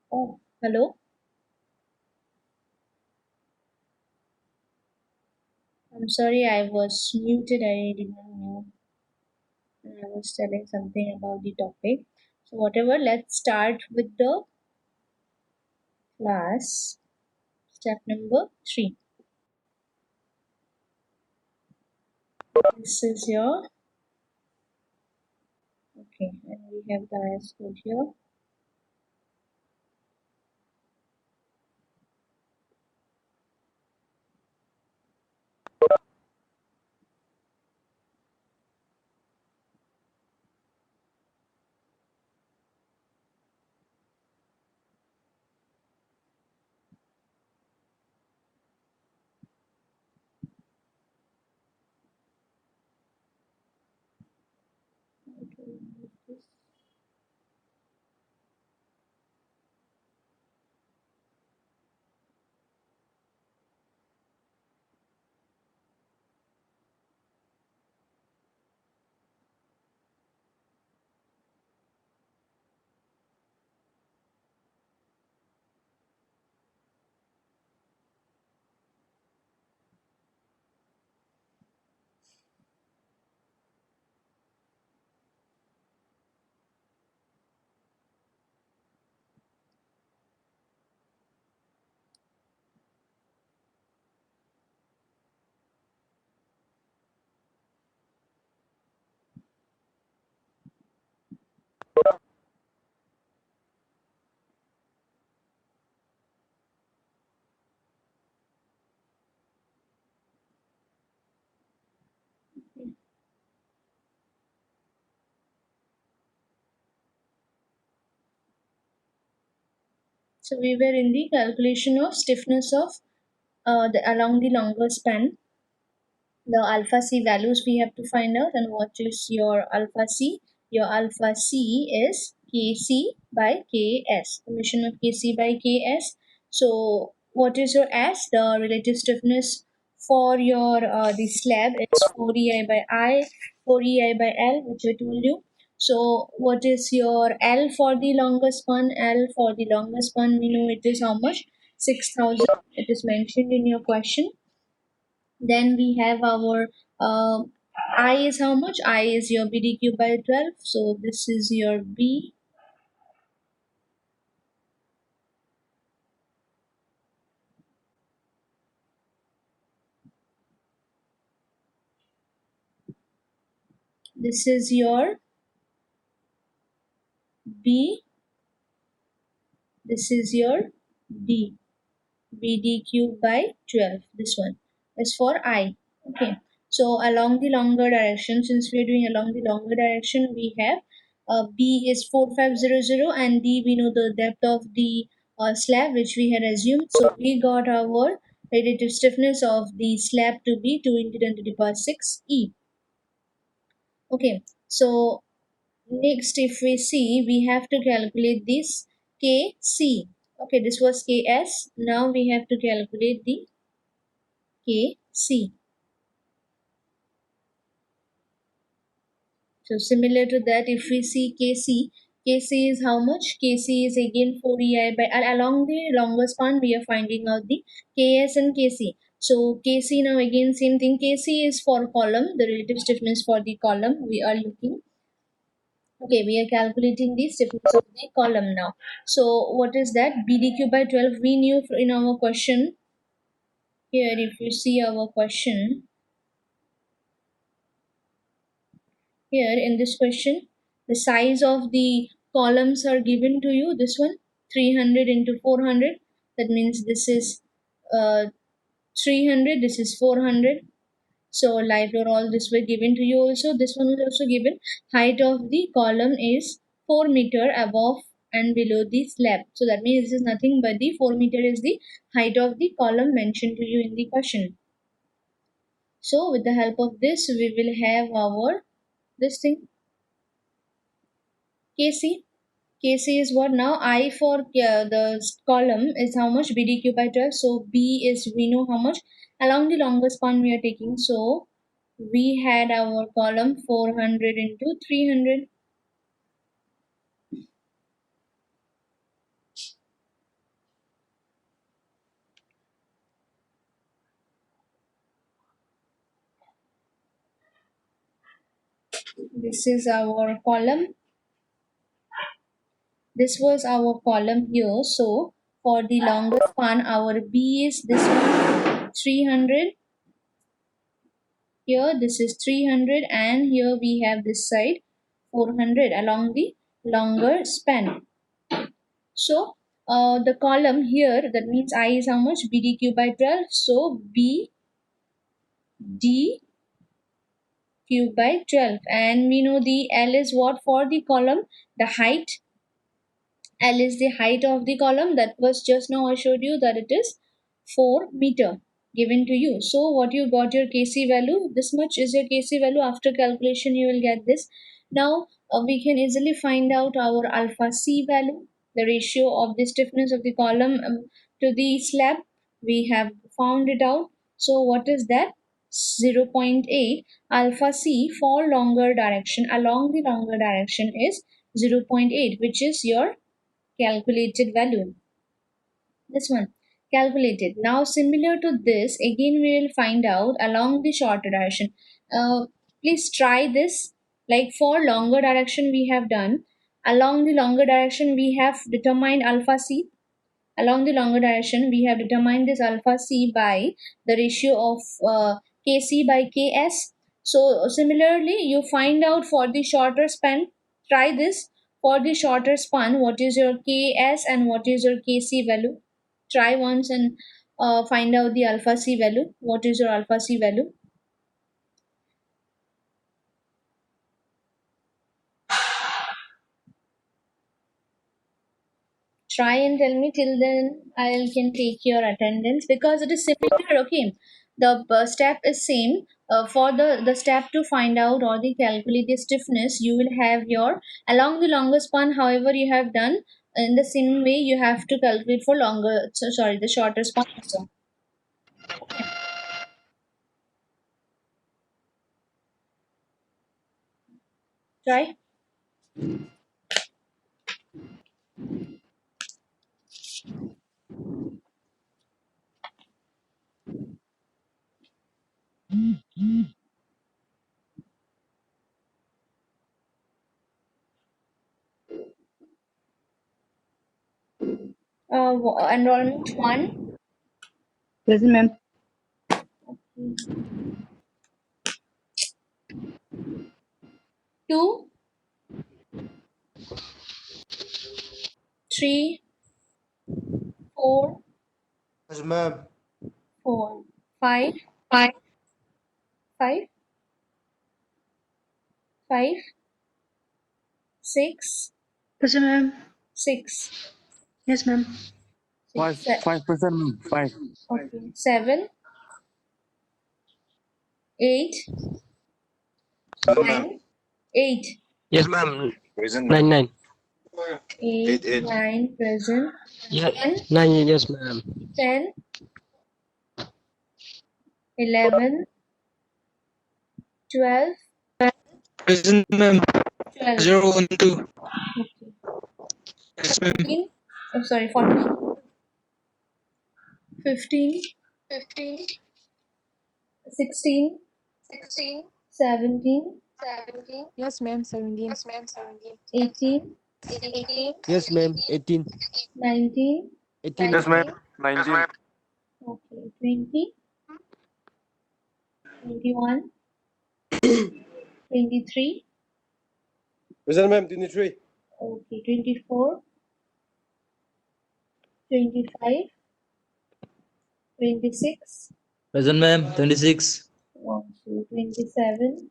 Oh, hello. I'm sorry I was muted. I didn't know. I was telling something about the topic. So, whatever, let's start with the class. Step number 3. This is your, okay, and we have the IS code here. So, we were in the calculation of stiffness of along the longer span. The alpha c values we have to find out, and what is your alpha c? Your alpha c is kc by ks, summation of kc by ks. So what is your s? The relative stiffness for your the slab is 4ei by I, 4ei by l, which I told you. So what is your l for the longer span? L for the longer span, we know it is how much? 6000. It is mentioned in your question. Then we have our I is how much? I is your BDQ by 12. So this is your B. This is your B. This is your D. BDQ by 12. This one is for I. Okay. So along the longer direction, since we are doing along the longer direction, we have B is 4500 and D we know the depth of the slab which we had assumed. So we got our relative stiffness of the slab to be 2 into 10 to the power 6 E. Okay. So next, if we see, we have to calculate this Kc. Okay, this was Ks. Now we have to calculate the Kc. So similar to that, if we see Kc, Kc is how much? Kc is again 4ei by along the longer span we are finding out the Ks and Kc. So Kc now again same thing. Kc is for column, the relative stiffness for the column we are looking. Okay, we are calculating the stiffness of the column now. So what is that? BDQ by 12 we knew in our question. Here if you see our question, here in this question, the size of the columns are given to you. This one 300 into 400. That means this is 300. This is 400. So live load all this were given to you also. This one was also given. Height of the column is 4 meter above and below the slab. So that means this is nothing but the 4 meter is the height of the column mentioned to you in the question. So with the help of this, we will have our this thing Kc. Kc is what now? I for the column is how much? BDQ by 12. So B is we know how much along the longer span we are taking. So we had our column 400 into 300. This is our column. This was our column here. So for the longer span, our B is this one, 300. Here this is 300, and here we have this side 400 along the longer span. So the column here, that means I is how much? BDQ by 12. So B D cube by 12, and we know the L is what for the column? The height. L is the height of the column. That was just now I showed you that it is 4 meter given to you. So what you got your Kc value, this much is your Kc value. After calculation you will get this. Now we can easily find out our alpha C value, the ratio of the stiffness of the column to the slab. We have found it out. So what is that? 0.8. Alpha C for longer direction, along the longer direction, is 0.8, which is your calculated value. This one, calculated. Now similar to this, again we will find out along the shorter direction. Please try this. Like for longer direction we have done, along the longer direction we have determined alpha C. Along the longer direction we have determined this alpha C by the ratio of Kc by Ks. So similarly you find out for the shorter span. Try this. For the shorter span, what is your Ks and what is your Kc value? Try once and find out the alpha C value. What is your alpha C value? Try and tell me. Till then I can take your attendance because it is similar. Okay, the step is same. For the step to find out or the calculate the stiffness, you will have your along the longer span. However, you have done in the same way, you have to calculate for longer, so sorry, the shorter span also. Try. Enrollment 1. Present, ma'am. 2, 3, 4, Yes, ma'am. 4, 5, 5, 5, 6, Present, ma'am. 6, Yes, ma'am. 5, 6, 5%, 5. okay, 7, 8, Yes, ma'am. 9, 8, Yes, ma'am. Present, 9, 9. 8, 8. 9, present, Yeah, 10, 9, yes, ma'am. 10, 11, 12, Present, ma'am. 12, 0, 1, 2. okay, Yes, ma'am. 14, oh sorry, 14, 15, 16, 17, Yes, ma'am. 17. 18, Yes, ma'am. 18. 19, 18. Yes, ma'am. 19. okay, 20, 21, 23, Present, ma'am. 23. okay, 24, 25, 26, Present, ma'am. 26. 27,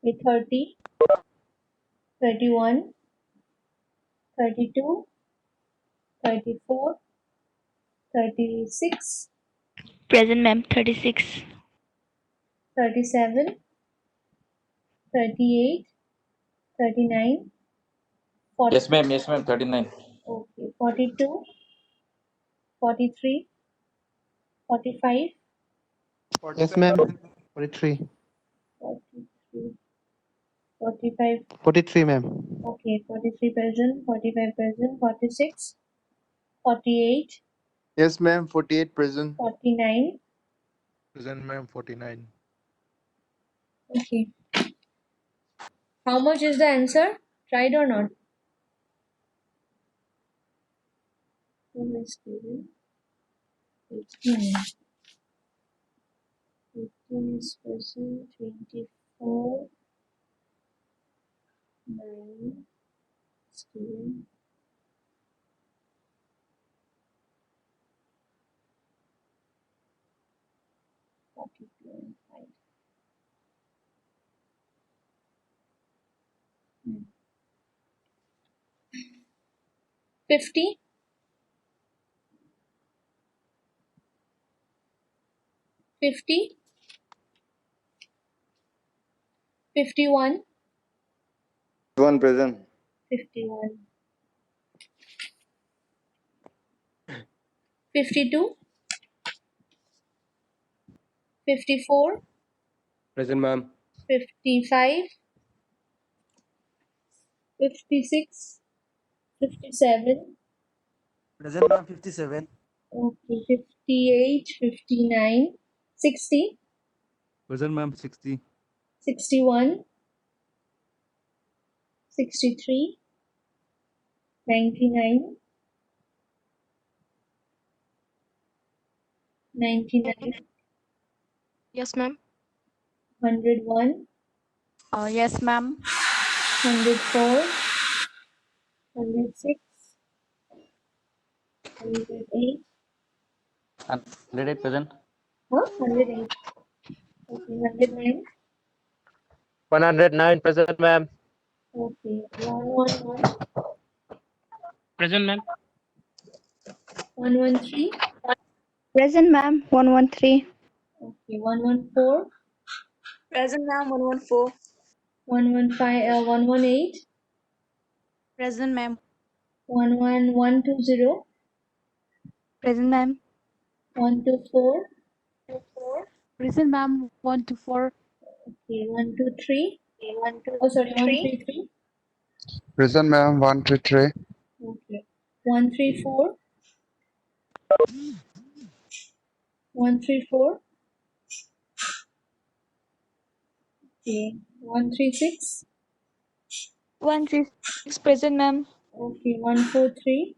30, 31, 32, 34, 36, Present, ma'am. 36. 37, 38, 39, 40, Yes, ma'am. Yes, ma'am. 39. okay, 42, 43, 45, Yes, ma'am. 43. 43, 45, 43, ma'am. okay, 43 present, 45 present, 46, 48, Yes, ma'am. 48 present. 49, Present, ma'am. 49. okay. How much is the answer? Tried or not? Who is given? 18. 15 is present. 24. 9 is given. 42 and 5. 50. 50. 51. 1 present. 51. 52. 54. Present, ma'am. 55. 56. 57. Present, ma'am. 57. Okay, 58, 59, 60, Present, ma'am. 60. 61, 63, 99, 99, Yes, ma'am. 101, Yes, ma'am. 104, 106, 108, 108 present. 108, okay, 109, 109 present, ma'am. okay, 111, Present, ma'am. 113, Present, ma'am. 113. okay, 114, Present, ma'am. 114. 115, 118, Present, ma'am. 11120, Present, ma'am. 124, Present, ma'am. 124. okay, 123, oh sorry, 133, Present, ma'am. 133. okay, 134, 134, okay, 136, 136. Present, ma'am. okay, 143,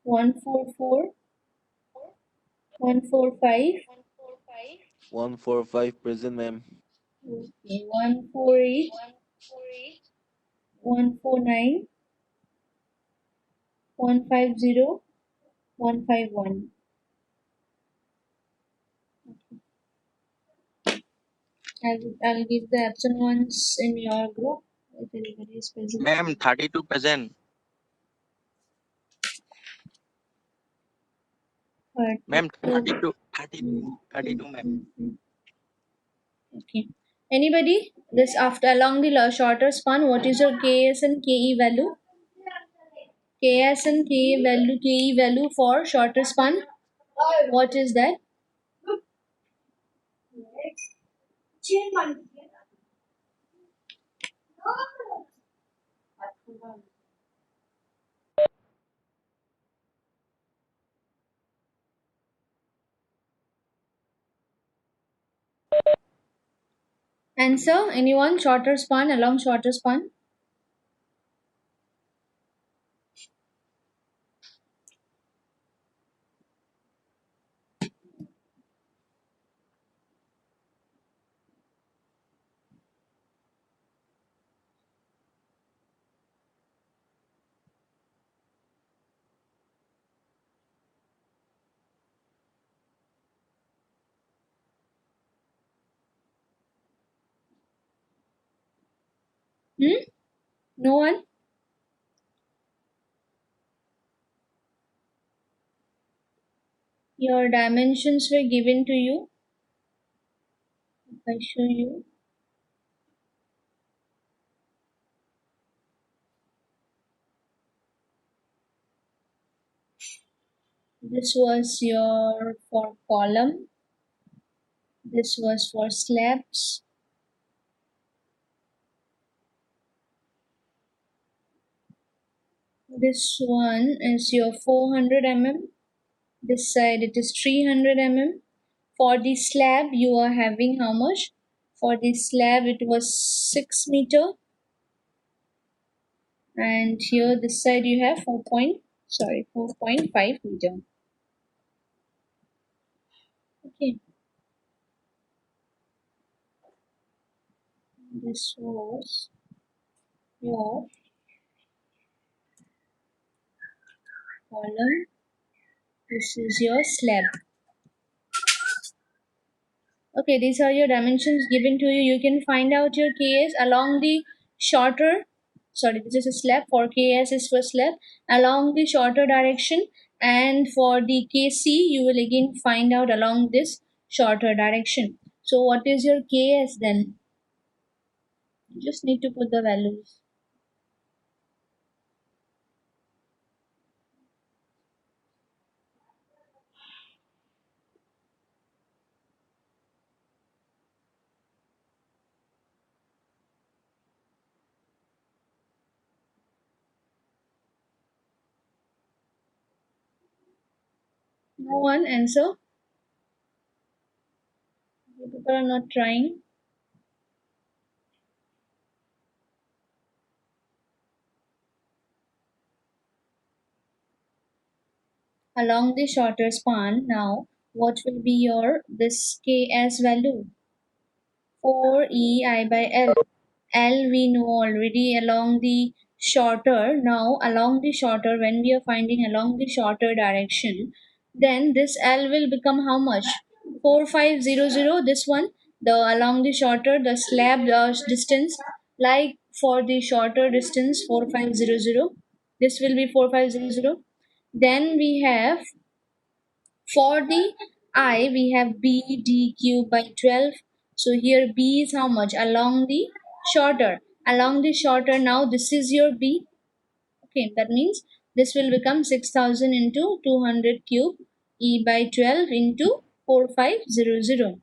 144, 145, 145 present, ma'am. okay, 148, 149, 150, 151. I'll give the absent ones in your group if anybody is present. Ma'am, 32 present. Ma'am, 32. 32, ma'am. Okay. Anybody? This after along the shorter span, what is your KS and KE value? KS and KE value for shorter span. What is that? Answer. Anyone? Shorter span along shorter span. Hmm? No one? Your dimensions were given to you. If I show you. This was your for column. This was for slabs. This one is your 400 mm. This side it is 300 mm. For the slab you are having how much? For the slab it was 6 meter, and here this side you have 4.5 meter. Okay, this was your column, this is your slab. Okay, these are your dimensions given to you. You can find out your KS along the shorter, sorry, this is a slab. For KS is for slab along the shorter direction, and for the KC you will again find out along this shorter direction. So what is your KS then? You just need to put the values. No one answer. People are not trying. Along the shorter span, now what will be your this KS value? 4EI by L. L we know already along the shorter. Now along the shorter, when we are finding along the shorter direction, then this L will become how much? 4500. This one, the along the shorter, the slab distance, like for the shorter distance 4500, this will be 4500. Then we have for the I, we have B D cube by 12. So here B is how much? Along the shorter. Along the shorter, now this is your B. Okay, that means this will become 6000 into 200 cube E by 12 into 4500.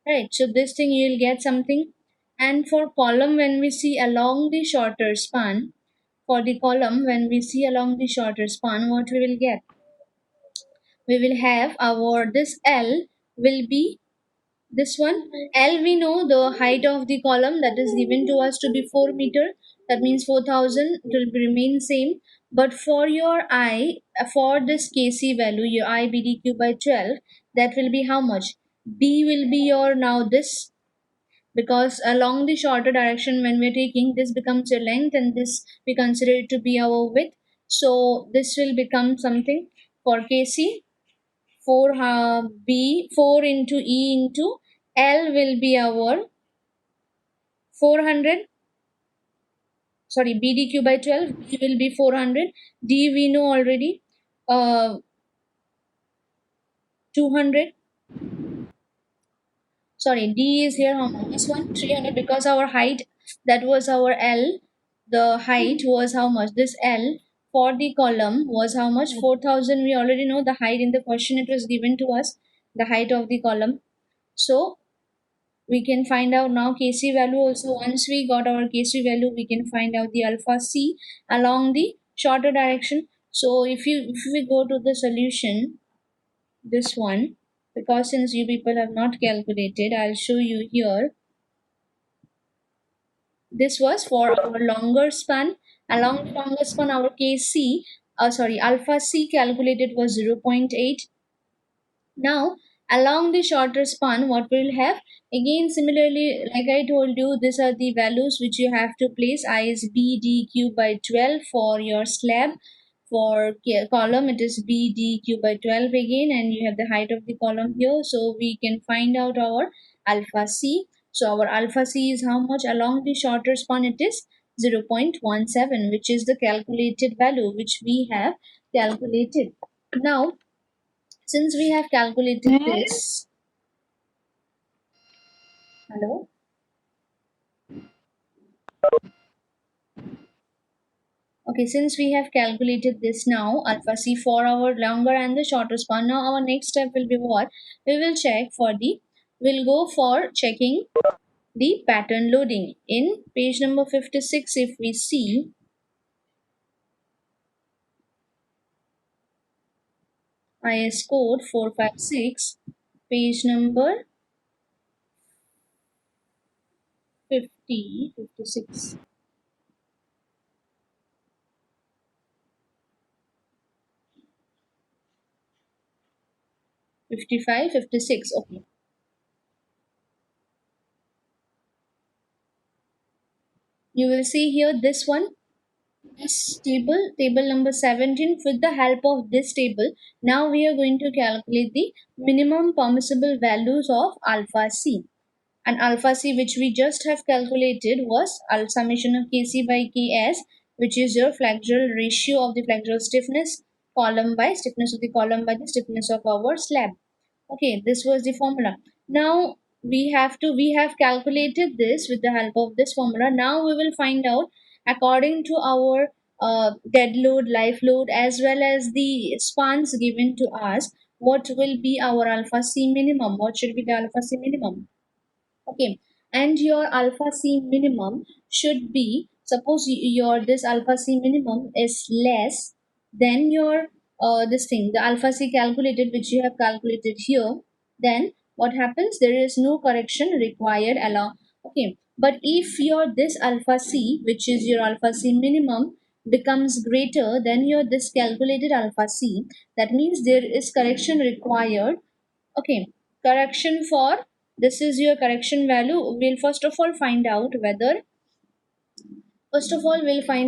Right, so this thing you will get something. And for column, when we see along the shorter span, for the column, when we see along the shorter span, what we will get? We will have our this L will be this one. L we know the height of the column that is given to us to be 4 meter. That means 4000 will remain same. But for your I, for this KC value, your I BDQ by 12, that will be how much? B will be your now this, because along the shorter direction when we're taking, this becomes your length and this we consider it to be our width. So this will become something for KC 4 B 4 into E into L will be our 400, sorry, BDQ by 12, B will be 400, D we know already, 200, sorry, D is here how much? This one 300, because our height, that was our L, the height was how much? This L for the column was how much? 4000. We already know the height in the question, it was given to us, the height of the column. So we can find out now Kc value also. Once we got our Kc value, we can find out the alpha C along the shorter direction. So if we go to the solution, this one, because since you people have not calculated, I'll show you here. This was for our longer span. Along the longer span, our Kc, sorry, alpha C calculated was 0.8. Now, along the shorter span, what we'll have, again similarly, like I told you, these are the values which you have to place. I is BDQ by 12 for your slab. For column, it is BDQ by 12 again, and you have the height of the column here. So we can find out our alpha C. So our alpha C is how much? Along the shorter span, it is 0.17, which is the calculated value which we have calculated. Now, since we have calculated this, hello? Okay, since we have calculated this now, alpha C for our longer and the shorter span, now our next step will be what? We will check for the, we'll go for checking the pattern loading. In page number 56, if we see, IS code 456, page number 50, 56. 55, 56. Okay. You will see here this one, this table, table number 17. With the help of this table, now we are going to calculate the minimum permissible values of alpha C. And alpha C, which we just have calculated, was summation of Kc by Ks, which is your flexural ratio of the flexural stiffness column by stiffness of the column by the stiffness of our slab. Okay, this was the formula. Now we have calculated this with the help of this formula. Now we will find out, according to our dead load, life load, as well as the spans given to us, what will be our alpha C minimum. What should be the alpha C minimum? Okay, and your alpha C minimum should be, suppose your this alpha C minimum is less than your this thing, the alpha C calculated, which you have calculated here. Then what happens? There is no correction required along. Okay, but if your this alpha C, which is your alpha C minimum, becomes greater than your this calculated alpha C, that means there is correction required. Okay, correction for, this is your correction value. We'll first of all we'll find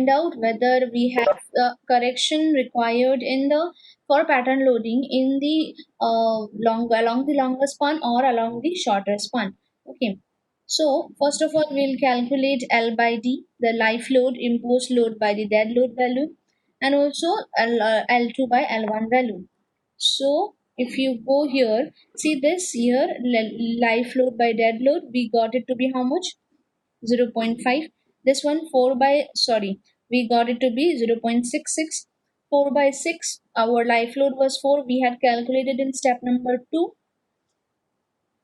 out whether we have correction required in the, for pattern loading in the along the longer span or along the shorter span. Okay, so first of all we'll calculate L by D, the life load imposed load by the dead load value, and also L2 by L1 value. So if you go here, see this here, life load by dead load, we got it to be how much? 0.5. This one 4 by, sorry, we got it to be 0.66. 4 by 6, our life load was 4, we had calculated in step number 2,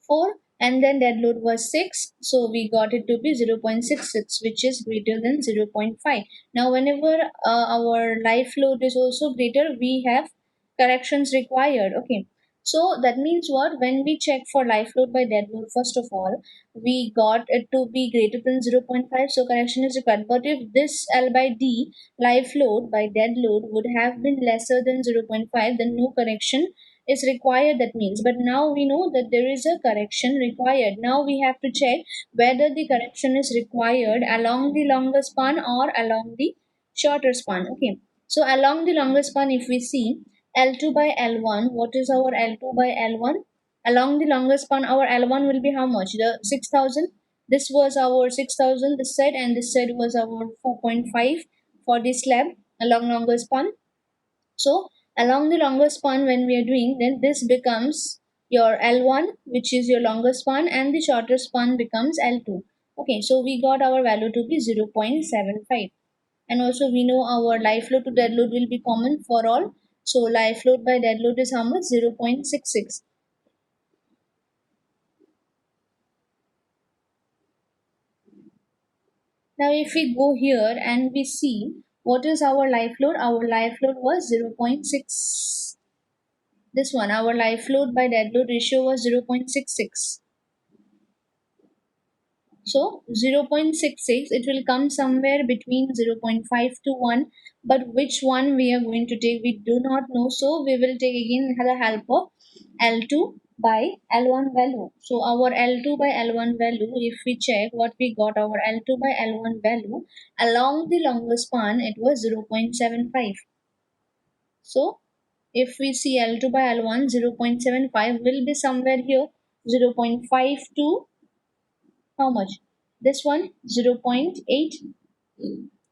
4, and then dead load was 6, so we got it to be 0.66, which is greater than 0.5. Now whenever our life load is also greater, we have corrections required. Okay, so that means what, when we check for life load by dead load, first of all we got it to be greater than 0.5, so correction is required. But if this L by D, life load by dead load, would have been lesser than 0.5, then no correction is required, that means. But now we know that there is a correction required. Now we have to check whether the correction is required along the longer span or along the shorter span. Okay, so along the longer span, if we see L2 by L1, what is our L2 by L1? Along the longer span, our L1 will be how much? The 6000. This was our 6000 this side, and this side was our 4.5 for the slab along longer span. So along the longer span, when we are doing, then this becomes your L1, which is your longer span, and the shorter span becomes L2. Okay, so we got our value to be 0.75. And also we know our life load to dead load will be common for all. So life load by dead load is how much? 0.66. Now if we go here and we see what is our life load was 0.6. This one, our life load by dead load ratio was 0.66. So 0.66, it will come somewhere between 0.5 to 1, but which one we are going to take, we do not know. So we will take again the help of L2 by L1 value. So our L2 by L1 value, if we check what we got, our L2 by L1 value along the longer span, it was 0.75. So if we see L2 by L1, 0.75 will be somewhere here, 0.5 to how much? This one 0.8.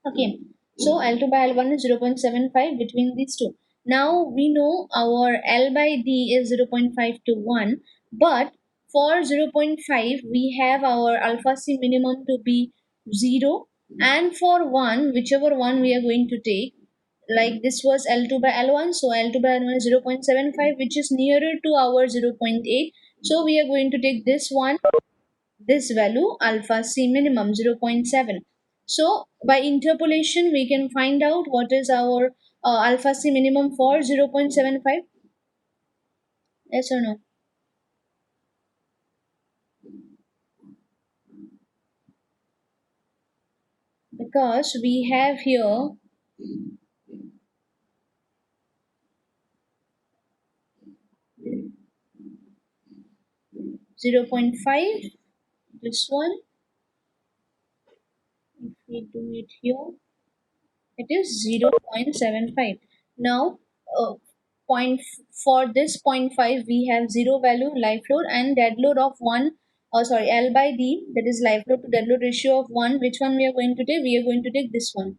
Okay, so L2 by L1 is 0.75 between these two. Now we know our L by D is 0.5 to 1, but for 0.5 we have our alpha C minimum to be 0, and for 1, whichever one we are going to take, like this was L2 by L1, so L2 by L1 is 0.75, which is nearer to our 0.8, so we are going to take this one, this value alpha C minimum 0.7. So by interpolation we can find out what is our alpha C minimum for 0.75. Yes or no? because we have here 0.5, this one, if we do it here, it is 0.75. Now, point for this point 0.5, we have zero value life load and dead load of 1, or sorry, L by D, that is life load to dead load ratio of 1. Which one we are going to take? We are going to take this one,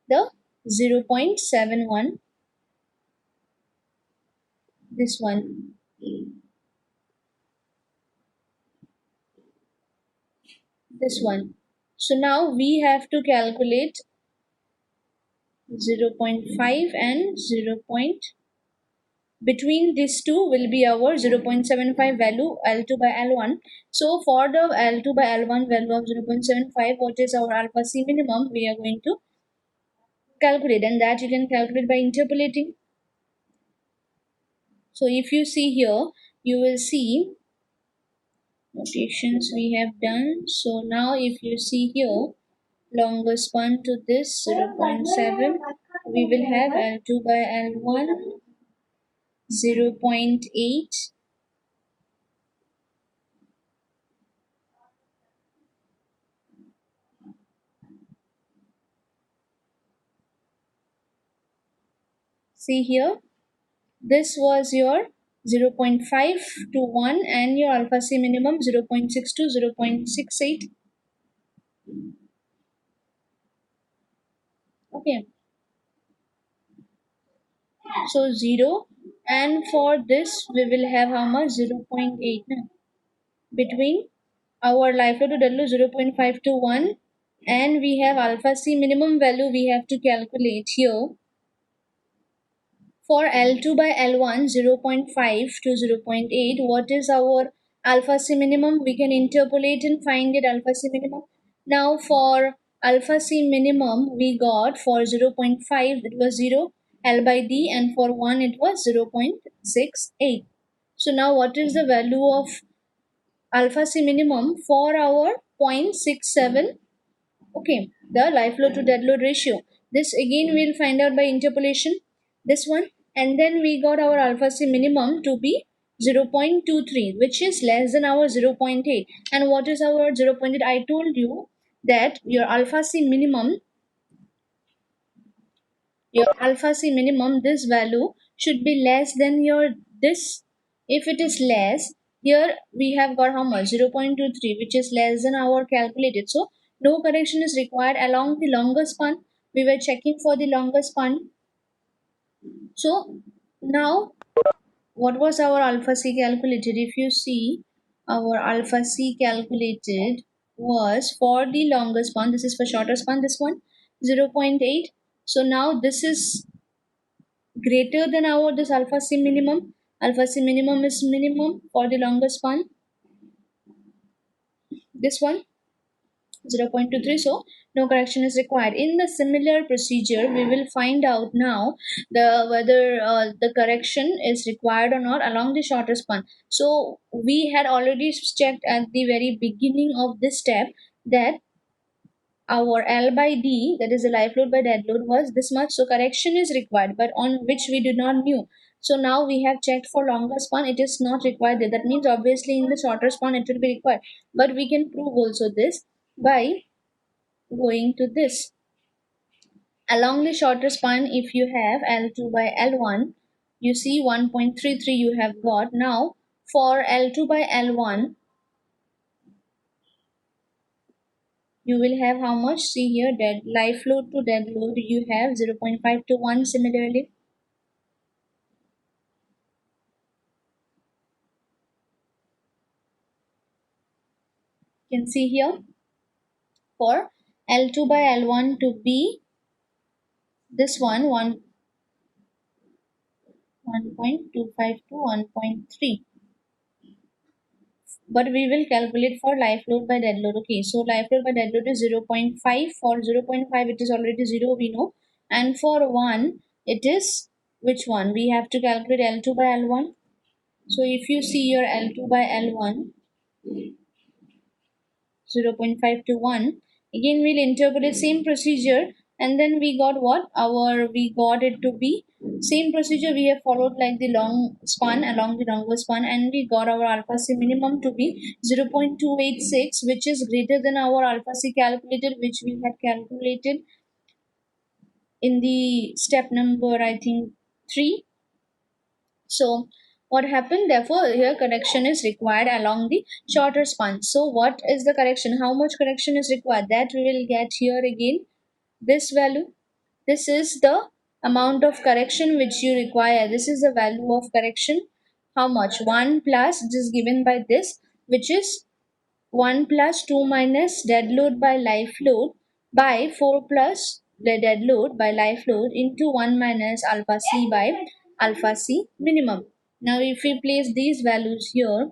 the 0.71, this one. This one. So now we have to calculate 0.5 and 0. Between these two will be our 0.75 value L2 by L1. So for the L2 by L1 value of 0.75, what is our alpha C minimum? We are going to calculate, and that you can calculate by interpolating. So if you see here, you will see notations we have done. So now if you see here, longest span to this 0.7, we will have L2 by L1 0.8. See here, this was your 0.5 to 1 and your alpha C minimum 0.6 to 0.68. Okay, so 0, and for this we will have how much? 0.8 now. Between our life load to dead load 0.5 to 1, and we have alpha C minimum value we have to calculate here. For L2 by L1 0.5 to 0.8, what is our alpha C minimum? We can interpolate and find it alpha C minimum. Now for alpha C minimum we got for 0.5 it was 0 L by D, and for 1 it was 0.68. So now what is the value of alpha C minimum for our 0.67? Okay, the life load to dead load ratio. This again we'll find out by interpolation, this one, and then we got our alpha C minimum to be 0.23, which is less than our 0.8. And what is our 0.8? I told you that your alpha C minimum, this value should be less than your this. If it is less, here we have got how much? 0.23, which is less than our calculated. So no correction is required along the longer span. We were checking for the longer span. So now what was our alpha C calculated? If you see, our alpha C calculated was for the longer span. This is for shorter span, this one 0.8. So now this is greater than our this alpha C minimum. Alpha C minimum is minimum for the longer span. This one 0.23, so no correction is required. In the similar procedure, we will find out now whether the correction is required or not along the shorter span. So we had already checked at the very beginning of this step that our L by D, that is the life load by dead load, was this much. So correction is required, but on which we did not knew. So now we have checked for longer span, it is not required there. That means obviously in the shorter span it will be required. But we can prove also this by going to this. Along the shorter span, if you have L2 by L1, you see 1.33 you have got. Now for L2 by L1, you will have how much? See here, dead life load to dead load, you have 0.5 to 1 similarly. You can see here for L2 by L1 to be this one 1.25 to 1.3. But we will calculate for life load by dead load. Okay, so life load by dead load is 0.5. For 0.5 it is already 0, we know, and for 1 it is which one? We have to calculate L2 by L1. So if you see your L2 by L1 0.5 to 1, Again we'll interpolate same procedure, and then we got what we got it to be same procedure we have followed like the long span along the longer span, and we got our alpha c minimum to be 0.286, which is greater than our alpha c calculated, which we had calculated in the step number I think 3. So what happened? Therefore, here correction is required along the shorter span. So what is the correction? How much correction is required? That we will get here again. This value. This is the amount of correction which you require. This is the value of correction. How much? 1 plus, it is given by this, which is 1 plus 2 minus dead load by life load by 4 plus the dead load by life load into 1 minus alpha c by alpha c minimum. Now if we place these values here,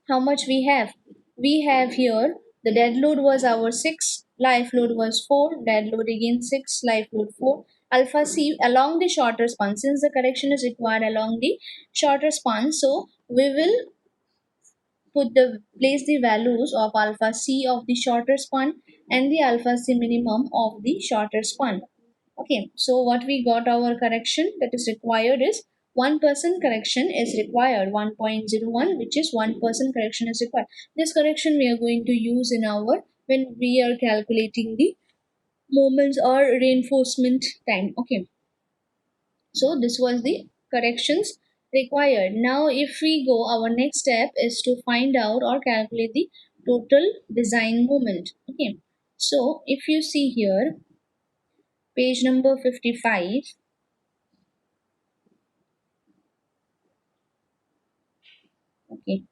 how much we have? We have here the dead load was our 6, life load was 4, dead load again 6, life load 4. Alpha c along the shorter span, since the correction is required along the shorter span, so we will place the values of alpha c of the shorter span and the alpha c minimum of the shorter span. Okay, so what we got our correction that is required is 1% correction is required, 1.01, which is 1% correction is required. This correction we are going to use in our when we are calculating the moments or reinforcement time. Okay, so this was the corrections required. Now if we go, our next step is to find out or calculate the total design moment. Okay, so if you see here page number 55, okay,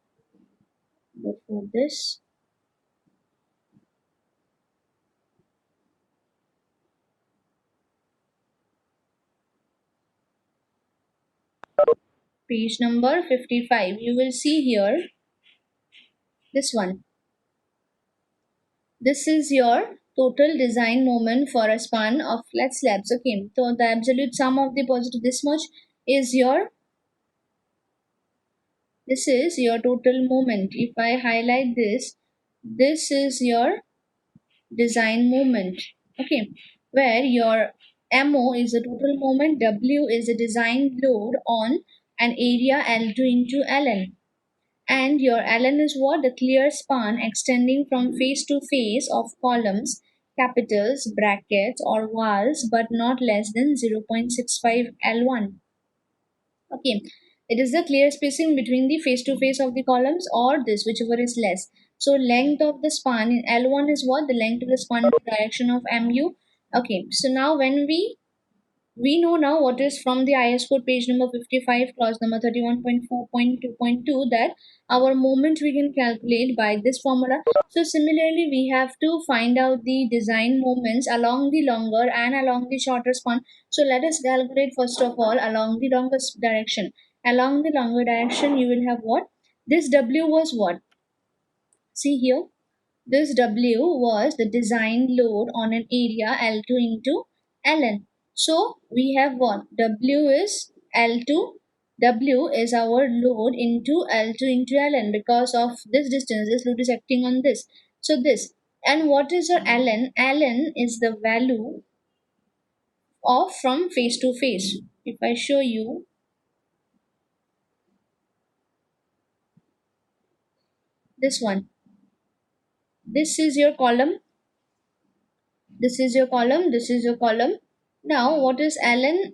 before this page number 55, you will see here this one. This is your total design moment for a span of flat slabs. Okay, so the absolute sum of the positive, this much is your, this is your total moment. If I highlight this, this is your design moment. Okay, where your MO is the total moment, W is the design load on an area L2 into Ln. And your Ln is what? The clear span extending from face to face of columns, capitals, brackets, or walls, but not less than 0.65 L1. Okay, it is the clear spacing between the face to face of the columns or this, whichever is less. So length of the span in L1 is what? The length of the span in the direction of MU. Okay, so now when we know now what is from the IS code page number 55 clause number 31.4.2.2 that our moment we can calculate by this formula. So similarly we have to find out the design moments along the longer and along the shorter span. So let us calculate first of all along the longer direction. Along the longer direction you will have what? This W was what? See here, this W was the design load on an area L2 into Ln. So we have what? W is L2. W is our load into L2 into Ln because of this distance. This load is acting on this. So this. And what is your Ln? Ln is the value of from face to face. If I show you this one, this is your column, this is your column, this is your column. Now what is Ln?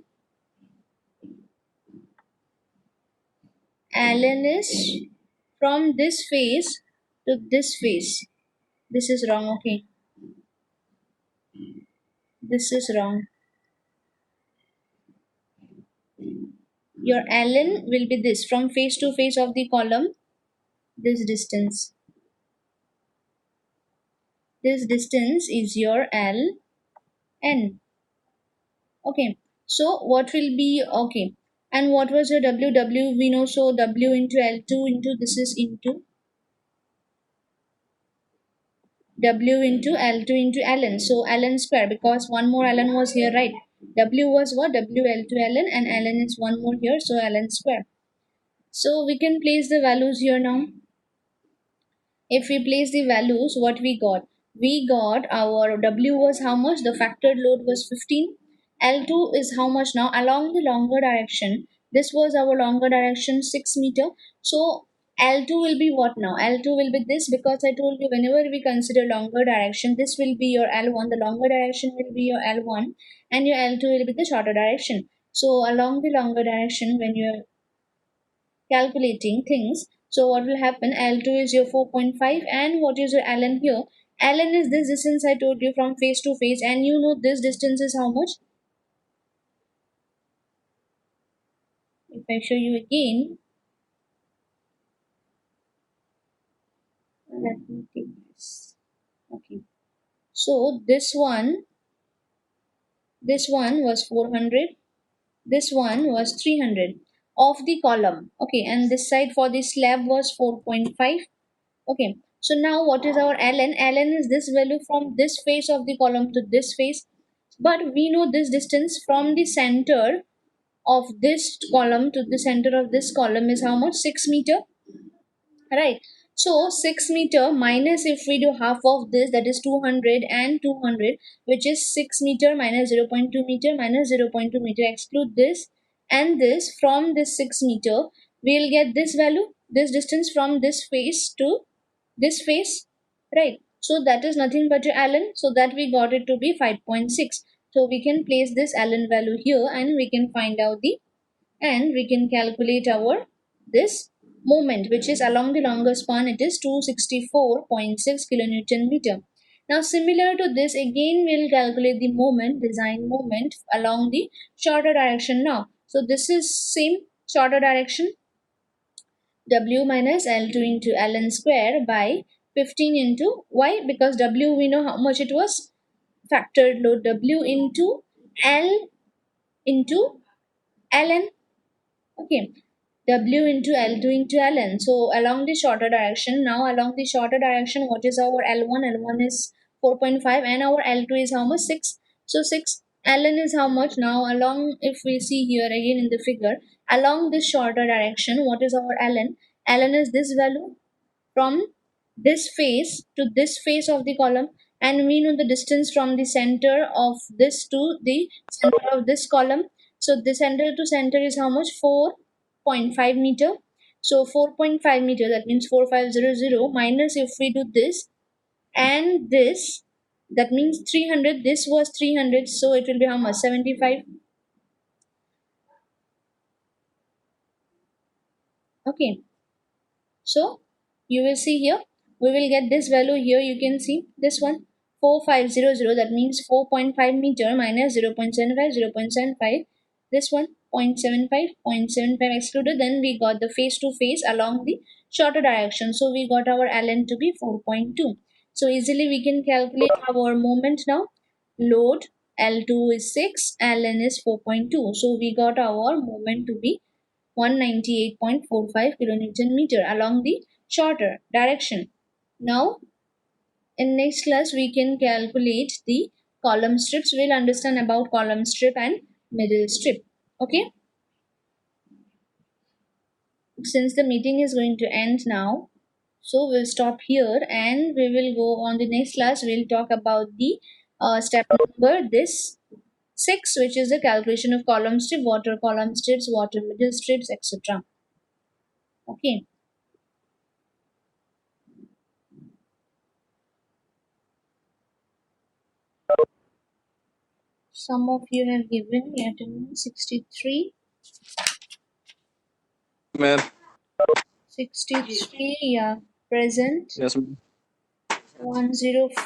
Ln is from this face to this face. This is wrong, okay. This is wrong. Your Ln will be this from face to face of the column, this distance. This distance is your Ln. Okay. So what will be, okay. And what was your W? W we know, so W into L2 into this is into W into L2 into Ln. So Ln square because one more Ln was here, right? W was what? W L2 Ln and Ln is one more here, so Ln square. So we can place the values here now. If we place the values, what we got? we got our W was how much? The factored load was 15. L2 is how much now? Along the longer direction, this was our longer direction 6 meter. So L2 will be what now? L2 will be this, because I told you whenever we consider longer direction, this will be your L1, the longer direction will be your L1, and your L2 will be the shorter direction. So along the longer direction, when you're calculating things, so what will happen? L2 is your 4.5, and what is your ln here? Ln is this distance I told you from face to face, and you know this distance is how much? If I show you again, let me take this. Okay, so this one was 400, this one was 300 of the column. Okay, and this side for the slab was 4.5. Okay, so now what is our ln? Ln is this value from this face of the column to this face, but we know this distance from the center of this column to the center of this column is how much? 6 meter, right? So 6 meter minus, if we do half of this, that is 200 and 200, which is 6 meter minus 0.2 meter minus 0.2 meter, exclude this and this. From this 6 meter we'll get this value, this distance from this face to this face, right? So that is nothing but your ln, so that we got it to be 5.6. So we can place this ln value here, and we can find out the, and we can calculate our this moment, which is along the longer span, it is 264.6 kilonewton meter. Now similar to this, again we'll calculate the moment, design moment along the shorter direction now. So this is same shorter direction, W minus L2 into ln square by 15 into, why? Because W we know how much it was, factored load, W into L into ln. Okay, W into L2 into ln. So along the shorter direction, now along the shorter direction, what is our L1? L1 is 4.5, and our L2 is how much? 6. So 6 ln is how much? Now along, if we see here again in the figure, along this shorter direction, what is our ln? Ln is this value from this face to this face of the column, and we know the distance from the center of this to the center of this column. So the center to center is how much? 4.5 meter. So 4.5 meter, that means 4500 minus, if we do this and this, that means 300, this was 300, so it will be how much? 75. Okay, so you will see here, we will get this value here, you can see this one, 4500, that means 4.5 meter minus 0.75, 0.75, this one 0.75, 0.75 excluded, then we got the face to face along the shorter direction. So we got our ln to be 4.2. So easily we can calculate our moment now. Load L2 is 6, ln is 4.2. So we got our moment to be 198.45 kilonewton meter along the shorter direction. Now, in next class, we can calculate the column strips. We'll understand about column strip and middle strip. Okay. Since the meeting is going to end now, so we'll stop here, and we will go on the next class. We'll talk about the step number this 6, which is the calculation of column strip, water column strips, water middle strips, etc. Okay. Some of you have given me attendance 63, Ma'am. 63, yeah, present Yes, ma'am. 104.